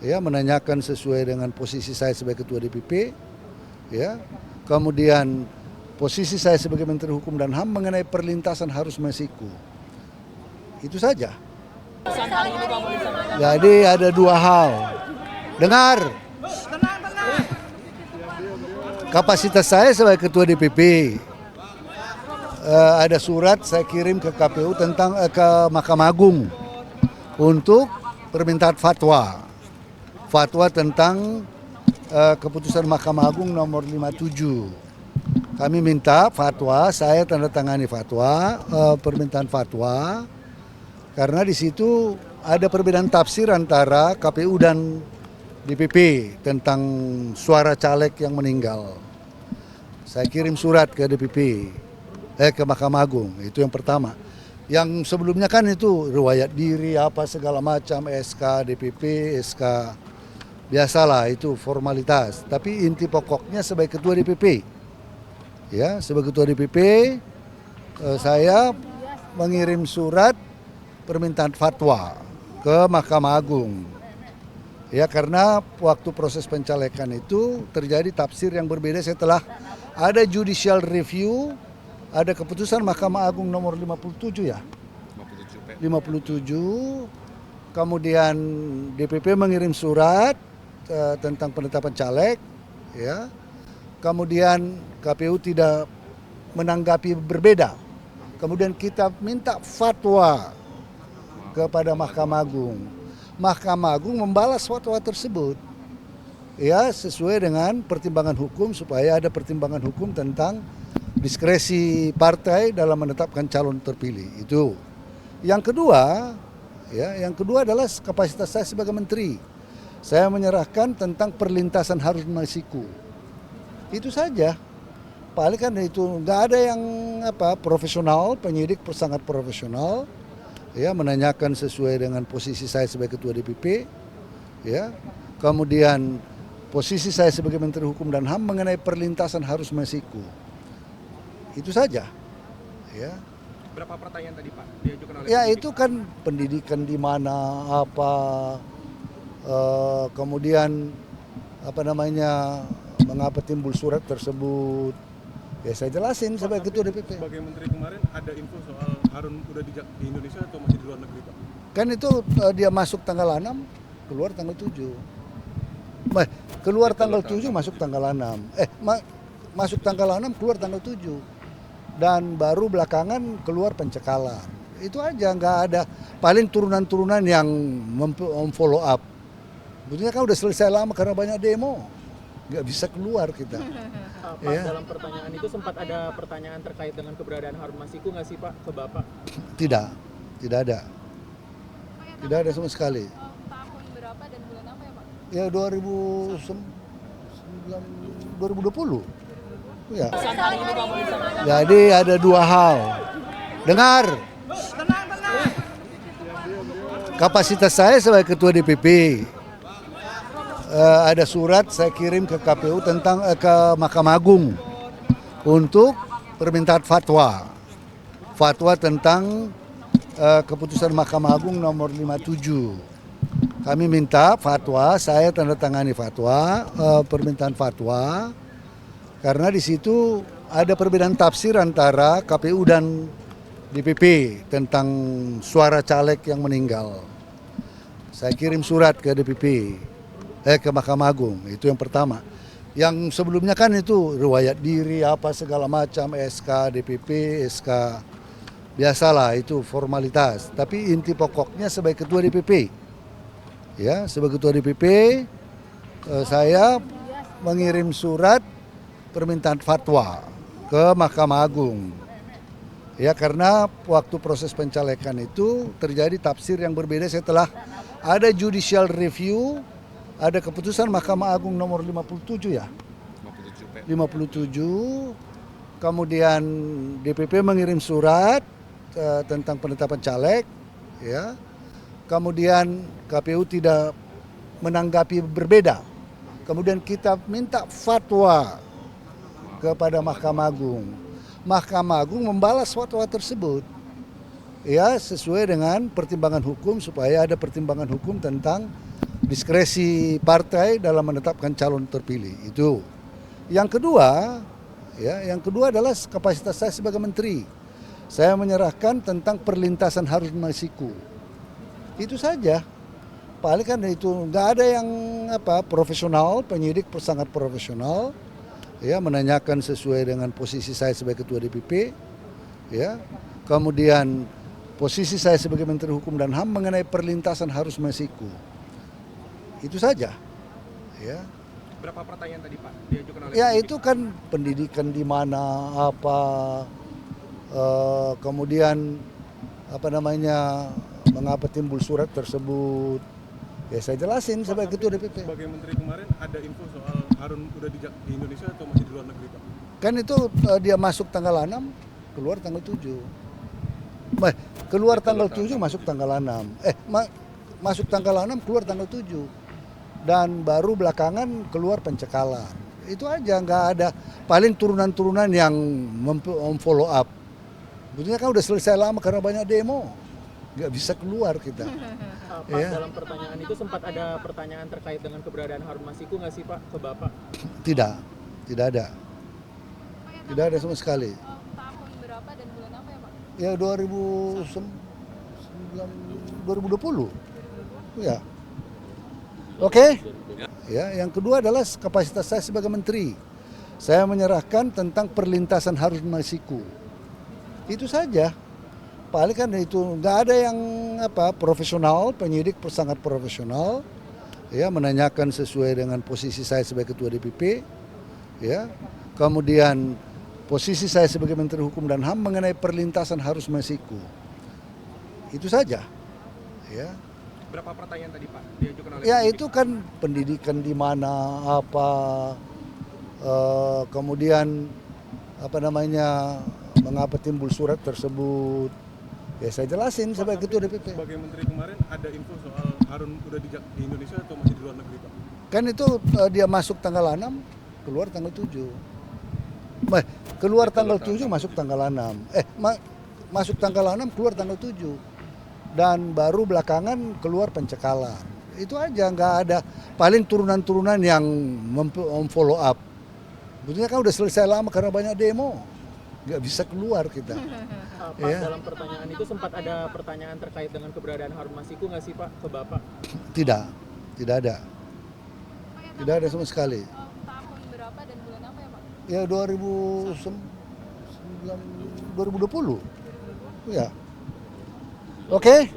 ya, menanyakan sesuai dengan posisi saya sebagai ketua DPP, ya. Kemudian posisi saya sebagai Menteri Hukum dan HAM mengenai perlintasan harus Masiku. Itu saja. Jadi ada dua hal. Dengar. Kapasitas saya sebagai ketua DPP, ada surat saya kirim ke KPU tentang ke Mahkamah Agung untuk permintaan fatwa tentang keputusan Mahkamah Agung nomor 57. Kami minta fatwa, saya tanda tangani fatwa, permintaan fatwa, karena di situ ada perbedaan tafsir antara KPU dan DPP tentang suara caleg yang meninggal. Saya kirim surat ke DPP, ke Mahkamah Agung, itu yang pertama. Yang sebelumnya kan itu riwayat diri apa segala macam, SK DPP, SK biasalah itu formalitas. Tapi inti pokoknya sebagai ketua DPP, ya sebagai ketua DPP, saya mengirim surat permintaan fatwa ke Mahkamah Agung. Ya, karena waktu proses pencalekan itu terjadi tafsir yang berbeda setelah ada judicial review, ada keputusan Mahkamah Agung nomor 57 ya. 57. Kemudian DPP mengirim surat tentang penetapan caleg, ya. Kemudian KPU tidak menanggapi berbeda. Kemudian kita minta fatwa kepada Mahkamah Agung. Mahkamah Agung membalas fatwa tersebut, ya sesuai dengan pertimbangan hukum, supaya ada pertimbangan hukum tentang diskresi partai dalam menetapkan calon terpilih. Itu. Yang kedua, ya, yang kedua adalah kapasitas saya sebagai menteri. Saya menyerahkan tentang perlintasan Harun Masiku. Itu saja. Paling kan itu nggak ada yang profesional, penyidik sangat profesional. Ya, menanyakan sesuai dengan posisi saya sebagai ketua DPP, ya. Kemudian posisi saya sebagai Menteri Hukum dan HAM mengenai perlintasan harus Masiku. Itu saja, ya. Berapa pertanyaan tadi Pak diajukan oleh Ya itu kan pendidikan di mana, kemudian mengapa timbul surat tersebut. Ya saya jelasin sebagai ketua DPP. Sebagai menteri kemarin ada info soal Harun udah di Indonesia atau masih di luar negeri Pak? Kan itu dia masuk tanggal 6, keluar tanggal 7. Keluar tanggal 7, masuk tanggal 6. Masuk tanggal 6, keluar tanggal 7. Dan baru belakangan keluar pencekalan. Itu aja, nggak ada. Paling turunan-turunan yang memfollow up. Betulnya kan udah selesai lama karena banyak demo. Nggak bisa keluar kita. Pak, Ya. dalam pertanyaan itu sempat ada pertanyaan terkait dengan keberadaan Harun Masiku nggak sih Pak ke Bapak? Tidak ada. Tidak ada sama sekali. Tahun berapa dan bulan apa ya Pak? Ya 2020. Ya. Jadi ada dua hal. Dengar. Kapasitas saya sebagai ketua DPP, ada surat saya kirim ke KPU tentang ke Mahkamah Agung untuk permintaan fatwa tentang keputusan Mahkamah Agung nomor 57. Kami minta fatwa, saya tanda tangani fatwa, permintaan fatwa, karena di situ ada perbedaan tafsir antara KPU dan DPP tentang suara caleg yang meninggal. Saya kirim surat ke DPP, ke Mahkamah Agung, itu yang pertama. Yang sebelumnya kan itu riwayat diri apa segala macam, SK DPP, SK biasalah itu formalitas. Tapi inti pokoknya sebagai ketua DPP, ya sebagai ketua DPP, saya mengirim surat permintaan fatwa ke Mahkamah Agung. Ya karena waktu proses pencalekan itu terjadi tafsir yang berbeda setelah ada judicial review, ada keputusan Mahkamah Agung nomor 57 ya. 57. Kemudian DPP mengirim surat tentang penetapan caleg, ya. Kemudian KPU tidak menanggapi berbeda. Kemudian kita minta fatwa kepada Mahkamah Agung. Mahkamah Agung membalas fatwa tersebut, ya sesuai dengan pertimbangan hukum, supaya ada pertimbangan hukum tentang diskresi partai dalam menetapkan calon terpilih. Itu. Yang kedua, yang kedua adalah kapasitas saya sebagai menteri. Saya menyerahkan tentang perlintasan Harun Masiku. Itu saja. Paling kan itu nggak ada yang profesional, penyidik sangat profesional, menanyakan sesuai dengan posisi saya sebagai ketua DPP, kemudian posisi saya sebagai Menteri Hukum dan HAM mengenai perlintasan Harun Masiku. Itu saja. Berapa pertanyaan tadi Pak diajukan oleh Ya penyidik? itu kan pendidikan di mana, kemudian mengapa timbul surat tersebut. Ya saya jelasin Pak, sebagai ketua DPP. sebagai menteri kemarin ada info soal Harun udah di Indonesia atau masih di luar negeri Pak? Kan itu dia masuk tanggal 6, keluar tanggal 7. Keluar tanggal 7, masuk tanggal 6. Masuk tanggal 6, keluar tanggal 7. Dan baru belakangan keluar pencekalan. Itu aja, nggak ada. Paling turunan-turunan yang follow up. Betulnya kan udah selesai lama karena banyak demo. Nggak bisa keluar kita. Pak, dalam pertanyaan itu sempat ada pertanyaan terkait dengan keberadaan Harun Masiku nggak sih Pak ke Bapak? Tidak ada. Tidak ada sama sekali. Tahun berapa dan bulan apa ya Pak? Ya 2020. Ya. Oke. Yang kedua adalah kapasitas saya sebagai menteri. Saya menyerahkan tentang perlintasan Harun Masiku. Itu saja. Paling kan itu nggak ada yang profesional, penyidik sangat profesional, menanyakan sesuai dengan posisi saya sebagai ketua DPP, kemudian posisi saya sebagai Menteri Hukum dan HAM mengenai perlintasan Harun Masiku. Itu saja. Berapa pertanyaan tadi Pak diajukan oleh Ya penyidik? itu kan pendidikan di mana, kemudian mengapa timbul surat tersebut. Ya saya jelasin Pak, sebagai ketua DPP. sebagai menteri kemarin ada info soal Harun udah di Indonesia atau masih di luar negeri Pak? Kan itu dia masuk tanggal 6, keluar tanggal 7. Keluar tanggal 7, masuk tanggal 6. Masuk tanggal 6, keluar tanggal 7. Dan baru belakangan keluar pencekalan. Itu aja, nggak ada. Paling turunan-turunan yang follow up. Betulnya kan udah selesai lama karena banyak demo. Nggak bisa keluar kita. Pak, dalam pertanyaan itu sempat ada pertanyaan terkait dengan keberadaan Harun Masiku nggak sih Pak ke Bapak? Tidak ada. Tidak ada sama sekali. Tahun berapa dan bulan apa ya Pak? Ya 2020. Ya. Oke.